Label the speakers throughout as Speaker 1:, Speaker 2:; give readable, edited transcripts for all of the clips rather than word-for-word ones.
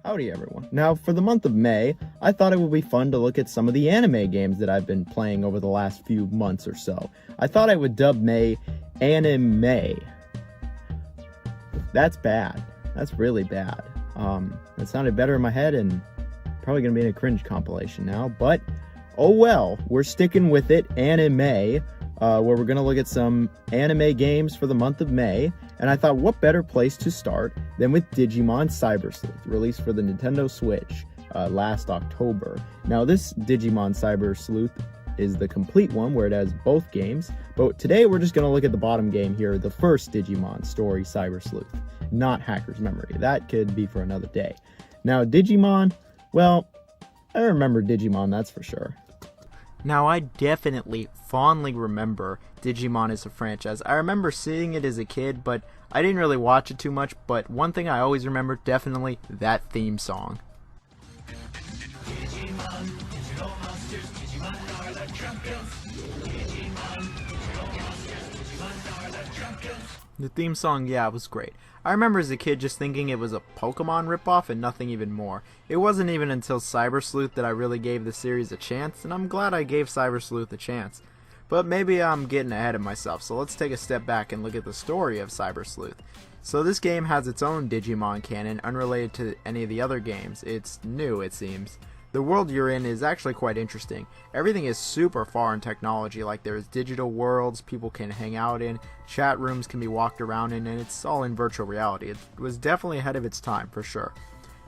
Speaker 1: Howdy everyone. Now for the month of May, I thought it would be fun to look at some of the anime games that I've been playing over the last few months or so. I thought I would dub May animay. That's bad. That's really bad. That sounded better in my head and probably gonna be in a cringe compilation now, but oh well, we're sticking with it, animay, where we're gonna look at some anime games for the month of May. And I thought, what better place to start than with Digimon Cybersleuth, released for the Nintendo Switch last October. Now, this Digimon Cybersleuth is the complete one, where it has both games. But today, we're just going to look at the bottom game here, the first Digimon story, Cybersleuth, not Hacker's Memory. That could be for another day. Now, Digimon, well, I remember Digimon, that's for sure.
Speaker 2: Now, I definitely fondly remember Digimon as a franchise. I remember seeing it as a kid, but I didn't really watch it too much. But one thing I always remember, definitely, that theme song. Digimon, digital monsters, Digimon are the champions. Digimon, digital monsters, Digimon are the champions. The theme song, yeah, it was great. I remember as a kid just thinking it was a Pokemon ripoff and nothing even more. It wasn't even until Cybersleuth that I really gave the series a chance, and I'm glad I gave Cybersleuth a chance. But maybe I'm getting ahead of myself, so let's take a step back and look at the story of Cybersleuth. So this game has its own Digimon canon, unrelated to any of the other games. It's new, it seems. The world you're in is actually quite interesting. Everything is super far in technology, like there's digital worlds people can hang out in, chat rooms can be walked around in, and it's all in virtual reality. It was definitely ahead of its time, for sure.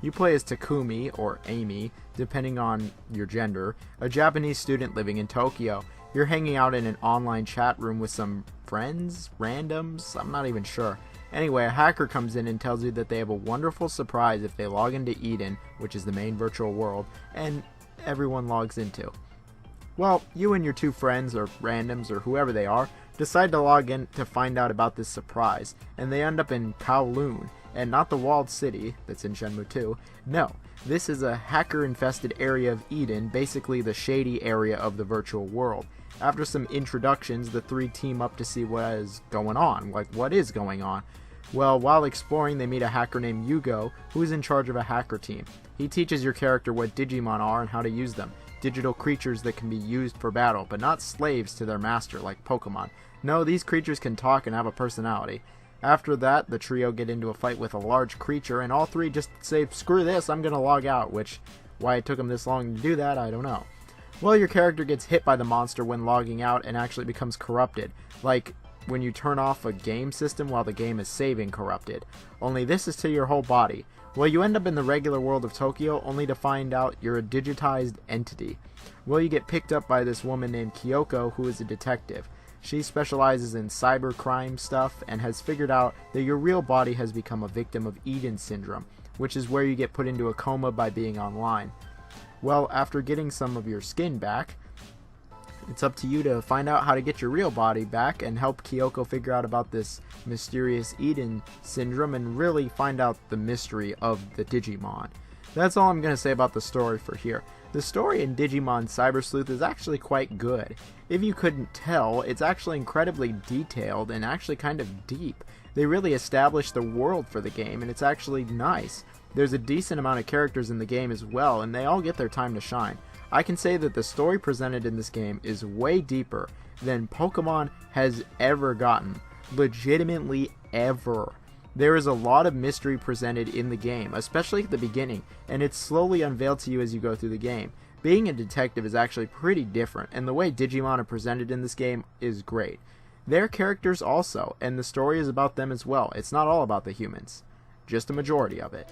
Speaker 2: You play as Takumi, or Amy, depending on your gender, a Japanese student living in Tokyo. You're hanging out in an online chat room with some friends? Randoms? I'm not even sure. Anyway, a hacker comes in and tells you that they have a wonderful surprise if they log into Eden, which is the main virtual world, and everyone logs into. Well, you and your two friends, or randoms, or whoever they are, decide to log in to find out about this surprise, and they end up in Kowloon, and not the walled city that's in Shenmue 2. No, this is a hacker-infested area of Eden, basically the shady area of the virtual world. After some introductions, the three team up to see what is going on. Like, what is going on? Well, while exploring, they meet a hacker named Yugo, who is in charge of a hacker team. He teaches your character what Digimon are and how to use them. Digital creatures that can be used for battle, but not slaves to their master like Pokemon. No, these creatures can talk and have a personality. After that, the trio get into a fight with a large creature, and all three just say, screw this, I'm gonna log out, which, why it took them this long to do that, I don't know. Well, your character gets hit by the monster when logging out and actually becomes corrupted, like when you turn off a game system while the game is saving corrupted. Only this is to your whole body. Well, you end up in the regular world of Tokyo only to find out you're a digitized entity. Well, you get picked up by this woman named Kyoko, who is a detective. She specializes in cybercrime stuff and has figured out that your real body has become a victim of Eden syndrome, which is where you get put into a coma by being online. Well, after getting some of your skin back, it's up to you to find out how to get your real body back and help Kyoko figure out about this mysterious Eden syndrome and really find out the mystery of the Digimon. That's all I'm going to say about the story for here. The story in Digimon Cybersleuth is actually quite good. If you couldn't tell, it's actually incredibly detailed and actually kind of deep. They really established the world for the game, and it's actually nice. There's a decent amount of characters in the game as well, and they all get their time to shine. I can say that the story presented in this game is way deeper than Pokemon has ever gotten. Legitimately ever. There is a lot of mystery presented in the game, especially at the beginning, and it's slowly unveiled to you as you go through the game. Being a detective is actually pretty different, and the way Digimon are presented in this game is great. They're characters also, and the story is about them as well. It's not all about the humans, just a majority of it.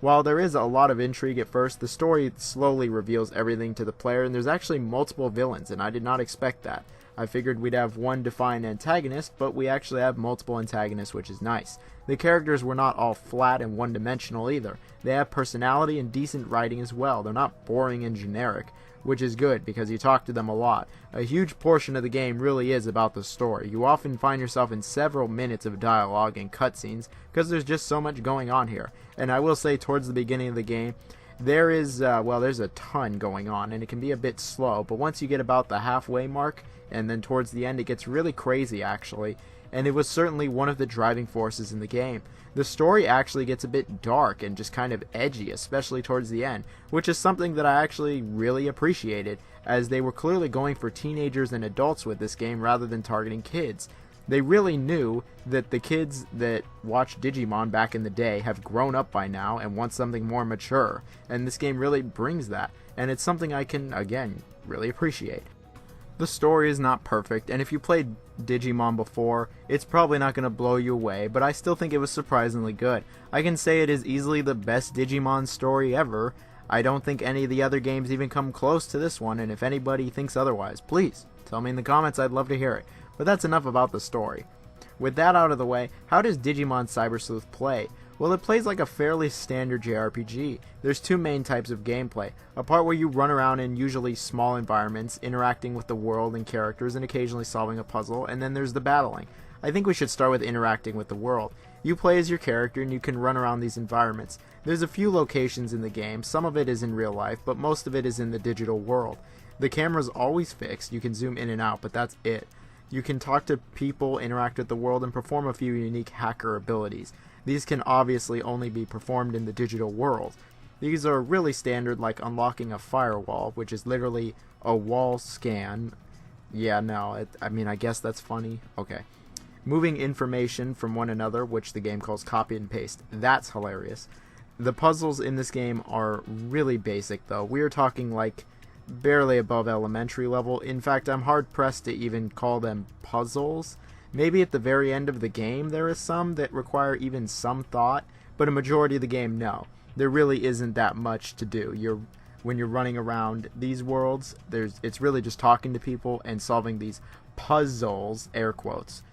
Speaker 2: While there is a lot of intrigue at first, the story slowly reveals everything to the player, and there's actually multiple villains, and I did not expect that. I figured we'd have one defined antagonist, but we actually have multiple antagonists, which is nice. The characters were not all flat and one-dimensional either. They have personality and decent writing as well. They're not boring and generic, which is good because you talk to them a lot. A huge portion of the game really is about the story. You often find yourself in several minutes of dialogue and cutscenes because there's just so much going on here. And I will say towards the beginning of the game, there's a ton going on, and it can be a bit slow, but once you get about the halfway mark, and then towards the end it gets really crazy actually, and it was certainly one of the driving forces in the game. The story actually gets a bit dark and just kind of edgy, especially towards the end, which is something that I actually really appreciated, as they were clearly going for teenagers and adults with this game rather than targeting kids. They really knew that the kids that watched Digimon back in the day have grown up by now and want something more mature, and this game really brings that, and it's something I can, again, really appreciate. The story is not perfect, and if you played Digimon before, it's probably not going to blow you away, but I still think it was surprisingly good. I can say it is easily the best Digimon story ever. I don't think any of the other games even come close to this one, and if anybody thinks otherwise, please tell me in the comments. I'd love to hear it. But that's enough about the story. With that out of the way, how does Digimon Cybersleuth play? Well, it plays like a fairly standard JRPG. There's two main types of gameplay. A part where you run around in usually small environments, interacting with the world and characters and occasionally solving a puzzle, and then there's the battling. I think we should start with interacting with the world. You play as your character and you can run around these environments. There's a few locations in the game, some of it is in real life, but most of it is in the digital world. The camera's always fixed, you can zoom in and out, but that's it. You can talk to people, interact with the world, and perform a few unique hacker abilities. These can obviously only be performed in the digital world. These are really standard, like unlocking a firewall, which is literally a wall scan. Yeah, no, I guess that's funny. Okay. Moving information from one another, which the game calls copy and paste. That's hilarious. The puzzles in this game are really basic, though. We are talking like barely above elementary level. In fact, I'm hard pressed to even call them puzzles. Maybe at the very end of the game there is some that require even some thought, but a majority of the game, no. There really isn't that much to do. When you're running around these worlds, it's really just talking to people and solving these puzzles, air quotes.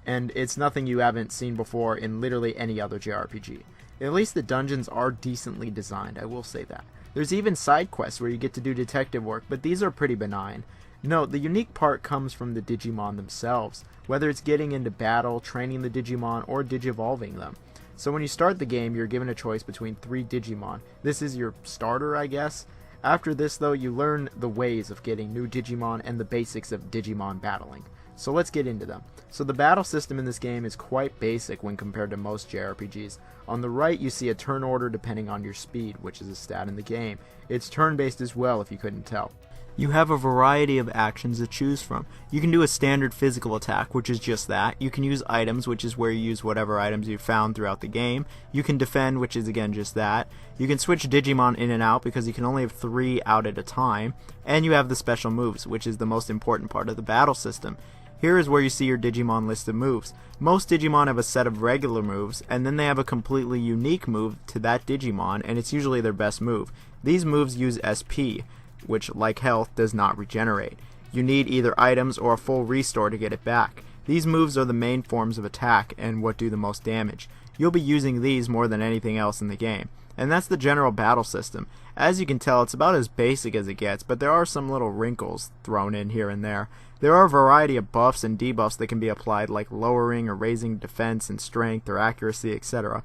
Speaker 2: And it's nothing you haven't seen before in literally any other JRPG. At least the dungeons are decently designed, I will say that. There's even side quests where you get to do detective work, but these are pretty benign. No, the unique part comes from the Digimon themselves, whether it's getting into battle, training the Digimon, or digivolving them. So when you start the game, you're given a choice between 3 Digimon. This is your starter, I guess. After this, though, you learn the ways of getting new Digimon and the basics of Digimon battling. So let's get into them. So the battle system in this game is quite basic when compared to most JRPGs. On the right, you see a turn order depending on your speed, which is a stat in the game. It's turn-based as well, if you couldn't tell. You have a variety of actions to choose from. You can do a standard physical attack, which is just that. You can use items, which is where you use whatever items you've found throughout the game. You can defend, which is again just that. You can switch Digimon in and out because you can only have 3 out at a time. And you have the special moves, which is the most important part of the battle system. Here is where you see your Digimon list of moves. Most Digimon have a set of regular moves, and then they have a completely unique move to that Digimon, and it's usually their best move. These moves use SP, which, like health, does not regenerate. You need either items or a full restore to get it back. These moves are the main forms of attack and what do the most damage. You'll be using these more than anything else in the game. And that's the general battle system. As you can tell, it's about as basic as it gets, but there are some little wrinkles thrown in here and there. There are a variety of buffs and debuffs that can be applied, like lowering or raising defense and strength or accuracy, etc.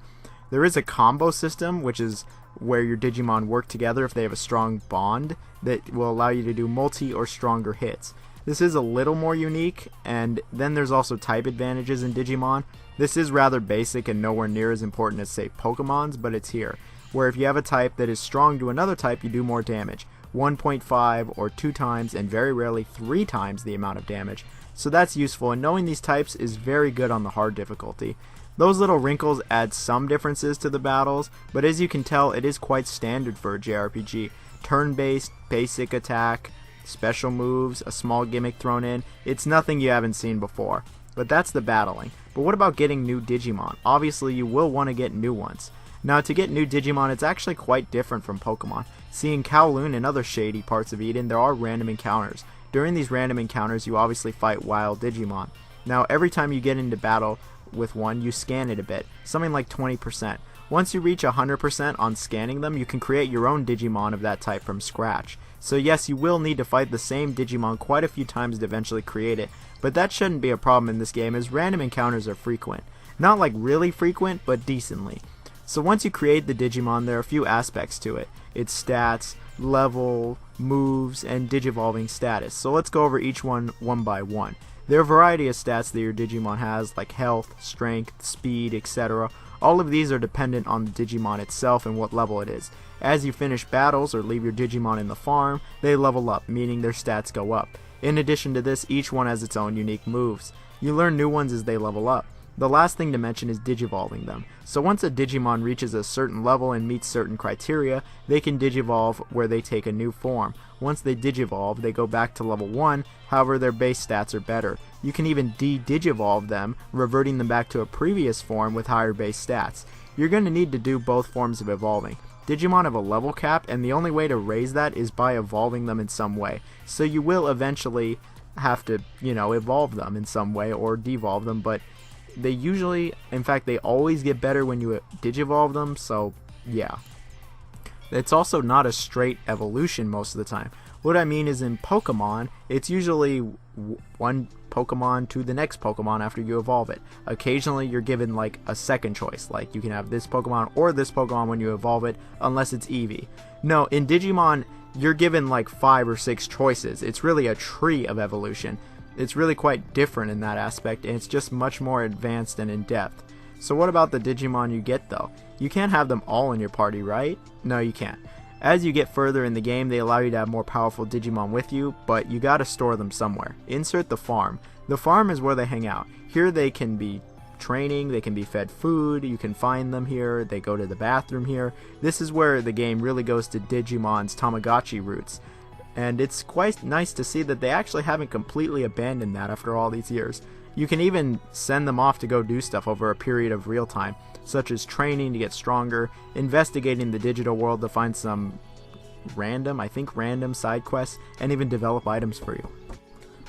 Speaker 2: There is a combo system, which is where your Digimon work together if they have a strong bond that will allow you to do multi or stronger hits. This is a little more unique, and then there's also type advantages in Digimon. This is rather basic and nowhere near as important as, say, Pokemon's, but it's here, where if you have a type that is strong to another type, you do more damage. 1.5 or 2 times, and very rarely 3 times the amount of damage. So that's useful, and knowing these types is very good on the hard difficulty. Those little wrinkles add some differences to the battles, but as you can tell, it is quite standard for a JRPG. Turn-based, basic attack, special moves, a small gimmick thrown in. It's nothing you haven't seen before. But that's the battling. But what about getting new Digimon? Obviously, you will want to get new ones. Now, to get new Digimon, it's actually quite different from Pokemon. See, in Kowloon and other shady parts of Eden, there are random encounters. During these random encounters, you obviously fight wild Digimon. Now, every time you get into battle with one, you scan it a bit, something like 20%. Once you reach 100% on scanning them, you can create your own Digimon of that type from scratch. So yes, you will need to fight the same Digimon quite a few times to eventually create it, but that shouldn't be a problem in this game as random encounters are frequent. Not like really frequent, but decently. So once you create the Digimon, there are a few aspects to it. Its stats, level, moves, and Digivolving status. So let's go over each one by one. There are a variety of stats that your Digimon has, like health, strength, speed, etc. All of these are dependent on the Digimon itself and what level it is. As you finish battles or leave your Digimon in the farm, they level up, meaning their stats go up. In addition to this, each one has its own unique moves. You learn new ones as they level up. The last thing to mention is digivolving them. So once a Digimon reaches a certain level and meets certain criteria, they can digivolve where they take a new form. Once they digivolve, they go back to level 1, however their base stats are better. You can even de-digivolve them, reverting them back to a previous form with higher base stats. You're going to need to do both forms of evolving. Digimon have a level cap, and the only way to raise that is by evolving them in some way. So you will eventually have to, evolve them in some way or devolve them, but they usually, in fact, they always get better when you digivolve them, so yeah. It's also not a straight evolution most of the time. What I mean is in Pokemon, it's usually one Pokemon to the next Pokemon after you evolve it. Occasionally you're given like a second choice, like you can have this Pokemon or this Pokemon when you evolve it, unless it's Eevee. No, in Digimon, you're given like 5 or 6 choices. It's really a tree of evolution. It's really quite different in that aspect, and it's just much more advanced and in-depth. So what about the Digimon you get though? You can't have them all in your party, right? No, you can't. As you get further in the game, they allow you to have more powerful Digimon with you, but you gotta store them somewhere. Insert the farm. The farm is where they hang out. Here they can be training, they can be fed food, you can find them here, they go to the bathroom here. This is where the game really goes to Digimon's Tamagotchi roots. And it's quite nice to see that they actually haven't completely abandoned that after all these years. You can even send them off to go do stuff over a period of real time, such as training to get stronger, investigating the digital world to find some random side quests, and even develop items for you.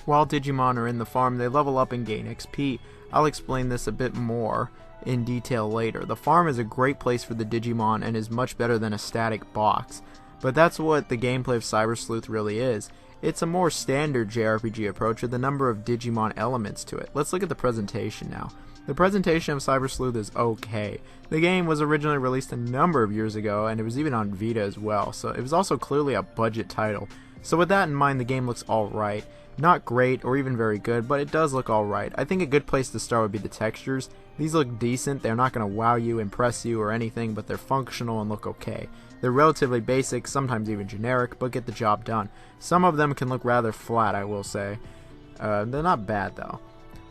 Speaker 2: While Digimon are in the farm, they level up and gain XP. I'll explain this a bit more in detail later. The farm is a great place for the Digimon and is much better than a static box. But that's what the gameplay of Cybersleuth really is. It's a more standard JRPG approach with a number of Digimon elements to it. Let's look at the presentation now. The presentation of Cybersleuth is okay. The game was originally released a number of years ago, and it was even on Vita as well, so it was also clearly a budget title. So with that in mind, the game looks alright. Not great or even very good, but it does look alright. I think a good place to start would be the textures. These look decent, they're not going to wow you, impress you, or anything, but they're functional and look okay. They're relatively basic, sometimes even generic, but get the job done. Some of them can look rather flat, I will say. They're not bad though.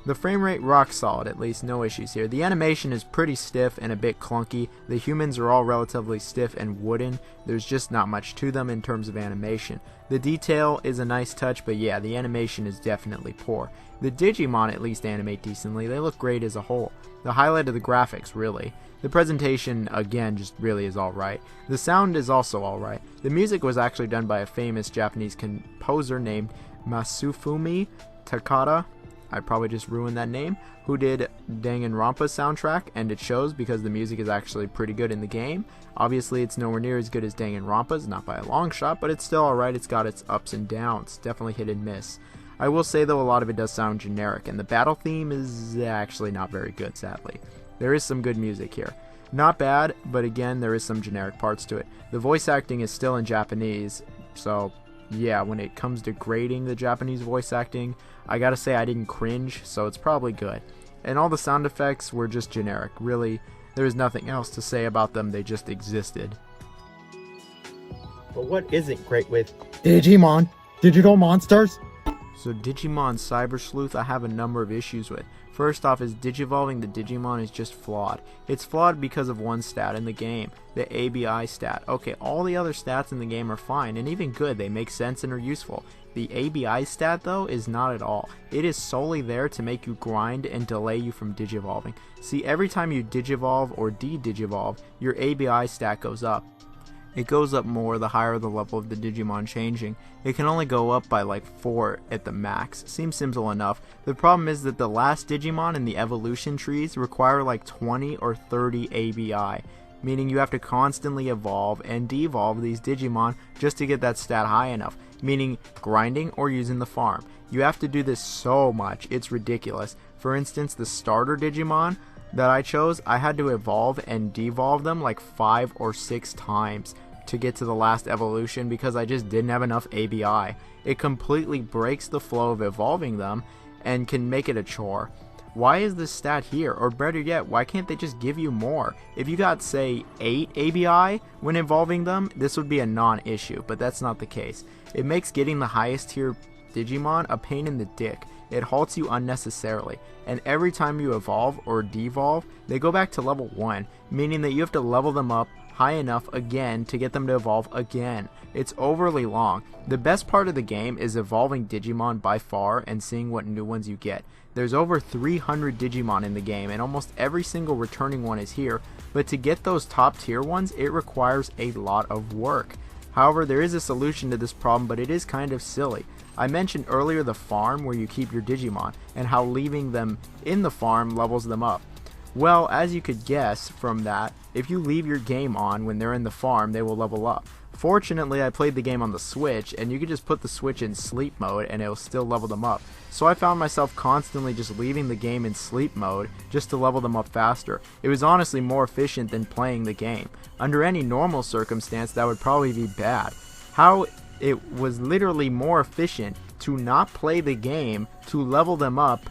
Speaker 2: The frame rate rock solid, at least no issues here. The animation is pretty stiff and a bit clunky. The humans are all relatively stiff and wooden. There's just not much to them in terms of animation. The detail is a nice touch, but yeah, the animation is definitely poor. The Digimon at least animate decently. They look great as a whole. The highlight of the graphics, really. The presentation, again, just really is alright. The sound is also alright. The music was actually done by a famous Japanese composer named Masufumi Takada. I probably just ruined that name, who did Danganronpa's soundtrack, and it shows because the music is actually pretty good in the game. Obviously, it's nowhere near as good as Danganronpa's, not by a long shot, but it's still alright. It's got its ups and downs, definitely hit and miss. I will say, though, a lot of it does sound generic, and the battle theme is actually not very good, sadly. There is some good music here. Not bad, but again, there is some generic parts to it. The voice acting is still in Japanese, so yeah, when it comes to grading the Japanese voice acting, I gotta say I didn't cringe, so it's probably good. And all the sound effects were just generic. Really, there is nothing else to say about them, they just existed.
Speaker 1: But what isn't great with Digimon? Digital monsters?
Speaker 2: So Digimon Cybersleuth I have a number of issues with. First off is digivolving the Digimon is just flawed. It's flawed because of one stat in the game, the ABI stat. Okay, all the other stats in the game are fine and even good, they make sense and are useful. The ABI stat though is not at all. It is solely there to make you grind and delay you from digivolving. See, every time you digivolve or de-digivolve, your ABI stat goes up. It goes up more the higher the level of the Digimon changing. It can only go up by like 4 at the max. Seems simple enough. The problem is that the last Digimon in the evolution trees require like 20 or 30 ABI, meaning you have to constantly evolve and de-evolve these Digimon just to get that stat high enough, meaning grinding or using the farm. You have to do this so much, it's ridiculous. For instance, the starter Digimon that I chose, I had to evolve and devolve them like 5 or 6 times to get to the last evolution because I just didn't have enough ABI. It completely breaks the flow of evolving them, and can make it a chore. Why is this stat here? Or better yet, why can't they just give you more? If you got, say, 8 ABI when evolving them, this would be a non-issue, but that's not the case. It makes getting the highest tier Digimon a pain in the dick. It halts you unnecessarily, and every time you evolve or devolve, they go back to level 1, meaning that you have to level them up high enough again to get them to evolve again. It's overly long. The best part of the game is evolving Digimon by far and seeing what new ones you get. There's over 300 Digimon in the game, and almost every single returning one is here, but to get those top tier ones, it requires a lot of work. However, there is a solution to this problem, but it is kind of silly. I mentioned earlier the farm where you keep your Digimon, and how leaving them in the farm levels them up. Well, as you could guess from that, if you leave your game on when they're in the farm, they will level up. Fortunately, I played the game on the Switch, and you could just put the Switch in sleep mode and it will still level them up. So I found myself constantly just leaving the game in sleep mode just to level them up faster. It was honestly more efficient than playing the game. Under any normal circumstance, that would probably be bad. How it was literally more efficient to not play the game to level them up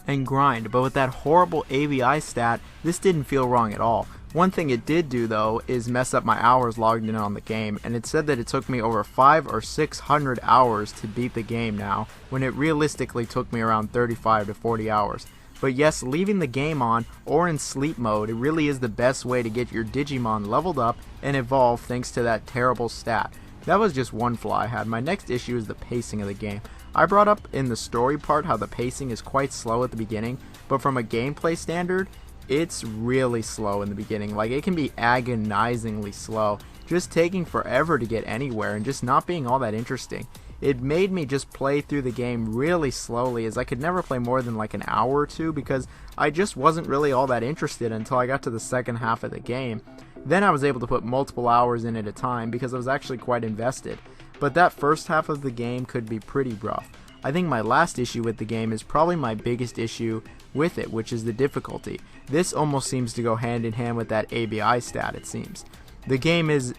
Speaker 2: and grind, but with that horrible ABI stat, this didn't feel wrong at all. One thing it did do though is mess up my hours logged in on the game, and it said that it took me over 500 or 600 hours to beat the game now, when it realistically took me around 35 to 40 hours. But yes, leaving the game on or in sleep mode, it really is the best way to get your Digimon leveled up and evolve thanks to that terrible stat. That was just one flaw I had. My next issue is the pacing of the game. I brought up in the story part how the pacing is quite slow at the beginning, but from a gameplay standard, it's really slow in the beginning. Like, it can be agonizingly slow, just taking forever to get anywhere and just not being all that interesting. It made me just play through the game really slowly, as I could never play more than like an hour or two because I just wasn't really all that interested until I got to the second half of the game. Then I was able to put multiple hours in at a time because I was actually quite invested. But that first half of the game could be pretty rough. I think my last issue with the game is probably my biggest issue with it, which is the difficulty. This almost seems to go hand in hand with that ABI stat, it seems. The game is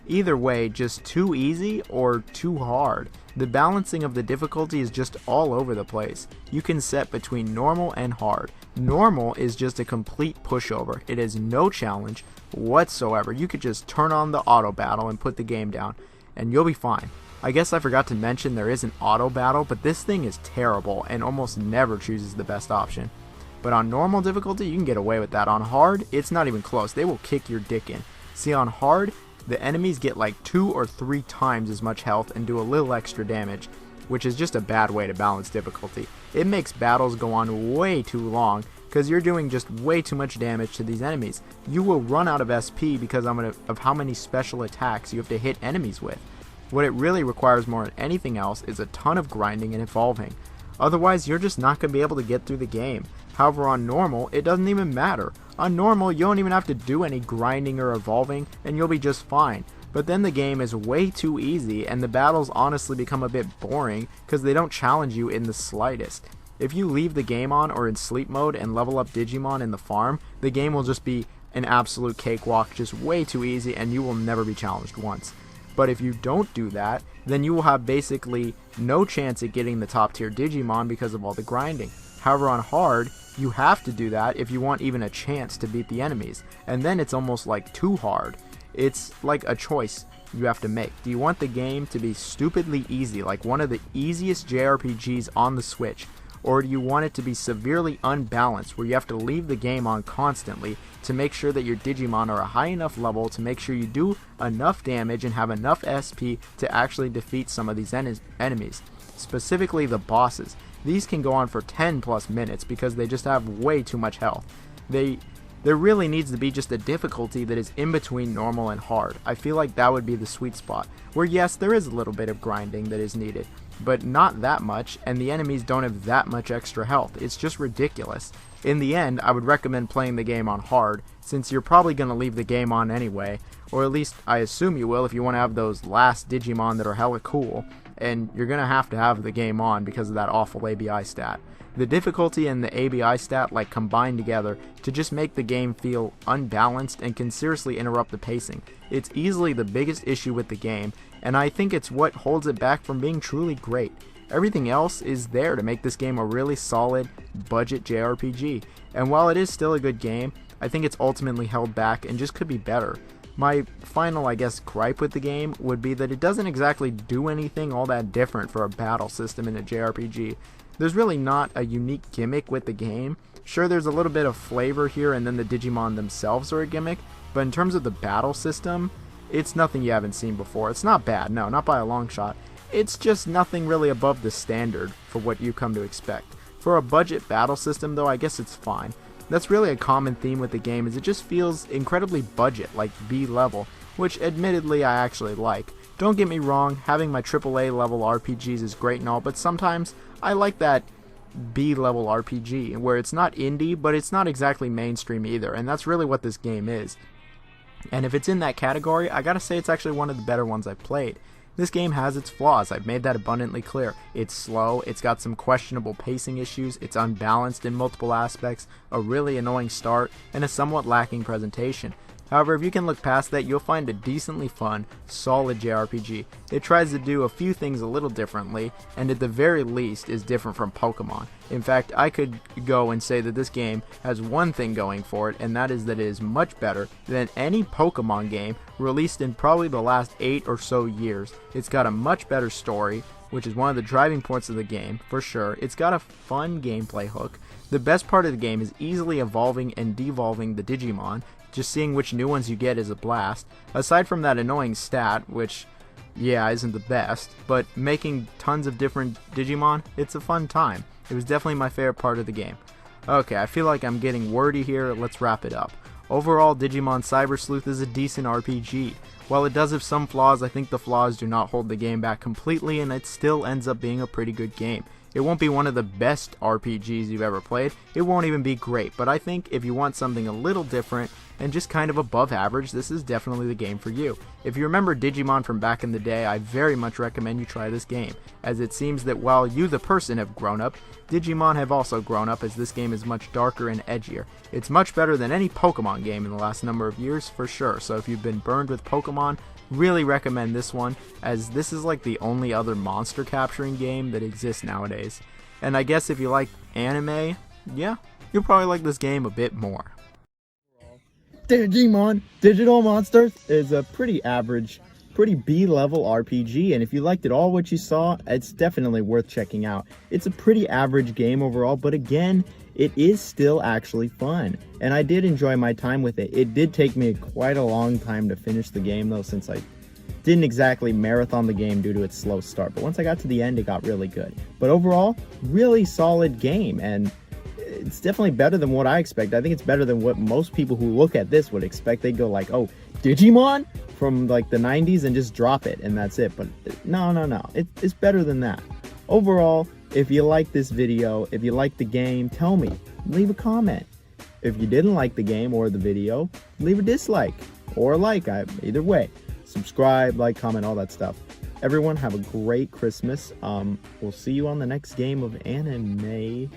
Speaker 2: either way just too easy or too hard. The balancing of the difficulty is just all over the place. You can set between normal and hard. Normal is just a complete pushover. It is no challenge whatsoever. You could just turn on the auto battle and put the game down, and you'll be fine. I guess I forgot to mention there is an auto battle, but this thing is terrible and almost never chooses the best option. But on normal difficulty, you can get away with that. On hard, it's not even close. They will kick your dick in. See, on hard, the enemies get like 2 or 3 times as much health and do a little extra damage, which is just a bad way to balance difficulty. It makes battles go on way too long because you're doing just way too much damage to these enemies. You will run out of SP because of how many special attacks you have to hit enemies with. What it really requires more than anything else is a ton of grinding and evolving. Otherwise, you're just not going to be able to get through the game. However, on normal, it doesn't even matter. On normal, you don't even have to do any grinding or evolving, and you'll be just fine. But then the game is way too easy, and the battles honestly become a bit boring because they don't challenge you in the slightest. If you leave the game on or in sleep mode and level up Digimon in the farm, the game will just be an absolute cakewalk, just way too easy, and you will never be challenged once. But if you don't do that, then you will have basically no chance at getting the top tier Digimon because of all the grinding. However, on hard, you have to do that if you want even a chance to beat the enemies, and then it's almost like too hard. It's like a choice you have to make. Do you want the game to be stupidly easy, like one of the easiest JRPGs on the Switch? Or do you want it to be severely unbalanced, where you have to leave the game on constantly to make sure that your Digimon are a high enough level to make sure you do enough damage and have enough SP to actually defeat some of these enemies, specifically the bosses. These can go on for 10 plus minutes because they just have way too much health. There really needs to be just a difficulty that is in between normal and hard. I feel like that would be the sweet spot, where yes, there is a little bit of grinding that is needed, but not that much, and the enemies don't have that much extra health. It's just ridiculous. In the end, I would recommend playing the game on hard, since you're probably going to leave the game on anyway, or at least I assume you will if you want to have those last Digimon that are hella cool, and you're going to have the game on because of that awful ABI stat. The difficulty and the ABI stat like combine together to just make the game feel unbalanced and can seriously interrupt the pacing. It's easily the biggest issue with the game, and I think it's what holds it back from being truly great. Everything else is there to make this game a really solid budget JRPG. And while it is still a good game, I think it's ultimately held back and just could be better. My final, I guess, gripe with the game would be that it doesn't exactly do anything all that different for a battle system in a JRPG. There's really not a unique gimmick with the game. Sure, there's a little bit of flavor here, and then the Digimon themselves are a gimmick, but in terms of the battle system, it's nothing you haven't seen before. It's not bad, no, not by a long shot. It's just nothing really above the standard for what you come to expect. For a budget battle system, though, I guess it's fine. That's really a common theme with the game, is it just feels incredibly budget, like B level, which admittedly I actually like. Don't get me wrong, having my AAA level RPGs is great and all, but sometimes I like that B level RPG, where it's not indie, but it's not exactly mainstream either, and that's really what this game is. And if it's in that category, I gotta say it's actually one of the better ones I've played. This game has its flaws, I've made that abundantly clear. It's slow, it's got some questionable pacing issues, it's unbalanced in multiple aspects, a really annoying start, and a somewhat lacking presentation. However, if you can look past that, you'll find a decently fun, solid JRPG. It tries to do a few things a little differently, and at the very least is different from Pokemon. In fact, I could go and say that this game has one thing going for it, and that is that it is much better than any Pokemon game released in probably the last 8 or so years. It's got a much better story, which is one of the driving points of the game, for sure. It's got a fun gameplay hook. The best part of the game is easily evolving and devolving the Digimon. Just seeing which new ones you get is a blast. Aside from that annoying stat, which, yeah, isn't the best, but making tons of different Digimon, it's a fun time. It was definitely my favorite part of the game. Okay, I feel like I'm getting wordy here, let's wrap it up. Overall, Digimon Cybersleuth is a decent RPG. While it does have some flaws, I think the flaws do not hold the game back completely, and it still ends up being a pretty good game. It won't be one of the best RPGs you've ever played, it won't even be great, but I think if you want something a little different and just kind of above average, this is definitely the game for you. If you remember Digimon from back in the day, I very much recommend you try this game, as it seems that while you the person have grown up, Digimon have also grown up, as this game is much darker and edgier. It's much better than any Pokemon game in the last number of years, for sure, so if you've been burned with Pokemon, really recommend this one, as this is like the only other monster capturing game that exists nowadays. And I guess if you like anime, yeah, you'll probably like this game a bit more.
Speaker 1: Digimon Digital Monsters is a pretty average, pretty B-level RPG, and if you liked it all what you saw, it's definitely worth checking out. It's a pretty average game overall, but again, it is still actually fun, and I did enjoy my time with it. It did take me quite a long time to finish the game though, since I didn't exactly marathon the game due to its slow start, but once I got to the end, it got really good. But overall, really solid game, and it's definitely better than what I expect. I think it's better than what most people who look at this would expect. They go like, oh, Digimon from like the 90s and just drop it and that's it. But no. It's better than that. Overall, if you like this video, if you like the game, tell me. Leave a comment. If you didn't like the game or the video, leave a dislike or a like. Either way. Subscribe, like, comment, all that stuff. Everyone have a great Christmas. We'll see you on the next game of anime.